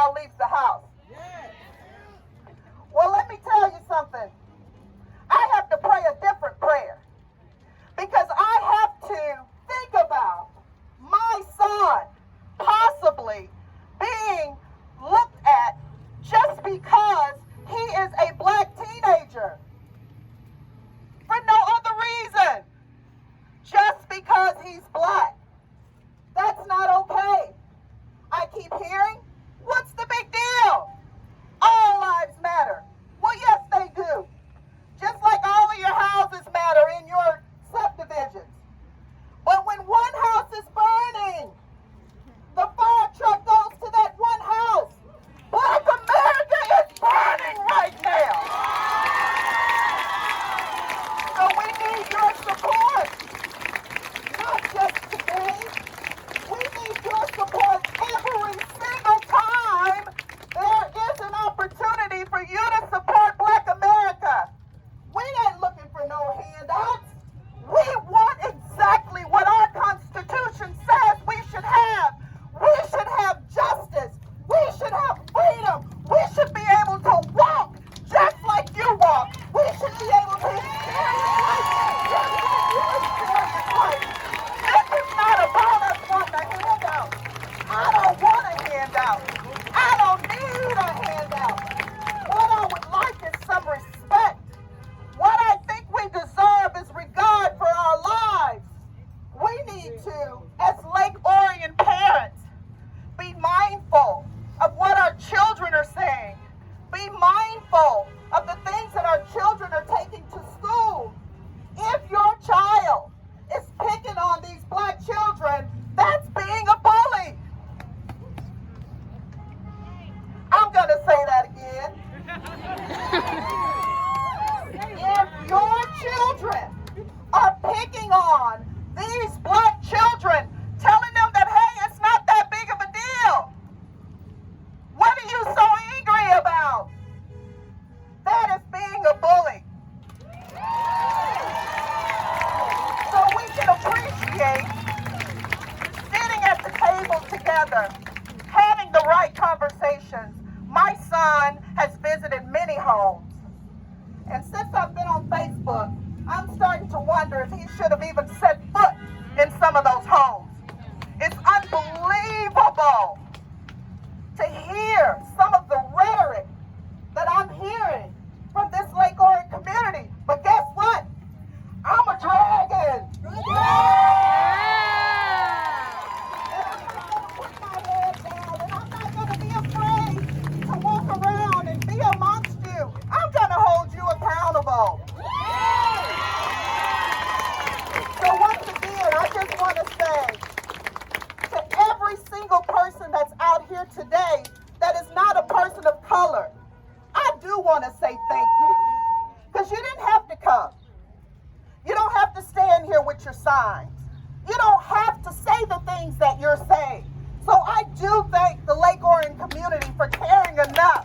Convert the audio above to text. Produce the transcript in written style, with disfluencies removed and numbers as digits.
child leaves the house. Well, let me tell you something. I have to pray a different prayer because I have to think about my son possibly being looked at just because he is a black teenager for no other reason, just because he's black. That's not okay. I keep hearing, what's the big deal? All lives matter. Well, yes, they do. Just like all of your houses matter in your subdivisions. But when one house is burning, the fire truck goes to that one house. Black America is burning right now. So we need your support. Not just today. We need your support every single time there is an opportunity for you to support Black America. We ain't looking for no handouts. We want exactly what our Constitution says we should have. We should have justice. We should have freedom. We should be able to walk just like you walk. We should be able to experience life just like you experience life. This is not about us wanting a handout. I don't want a handout. I don't need a handout. What I would like is some respect. What I think we deserve is regard for our lives. We need to, as Lake Orion parents, be mindful of what our children are saying. Be mindful of the things that our children are taking to school. If your child is picking on these black children, that's being a bully. I'm going to say that again. If your children are picking on these black children, telling them that, hey, it's not that big of a deal. What are you so angry about? That is being a bully. So we can appreciate sitting at the table together, having the right conversations. My son has visited many homes. And since I've been on Facebook, I'm starting to wonder if he should have even set foot in some of those homes. It's unbelievable to hear some of the rhetoric that I'm hearing from this Lake Orion community. But guess what? I'm a dragon. And I'm going to put my head down, and I'm not going to be afraid to walk around and be amongst you. I'm going to hold you accountable. So once again, I just want to say to every single person that's out here today that is not a person of color, I do want to say thank you. Because you didn't have to come. You don't have to stand here with your signs. You don't have to say the things that you're saying. So I do thank the Lake Orion community for caring enough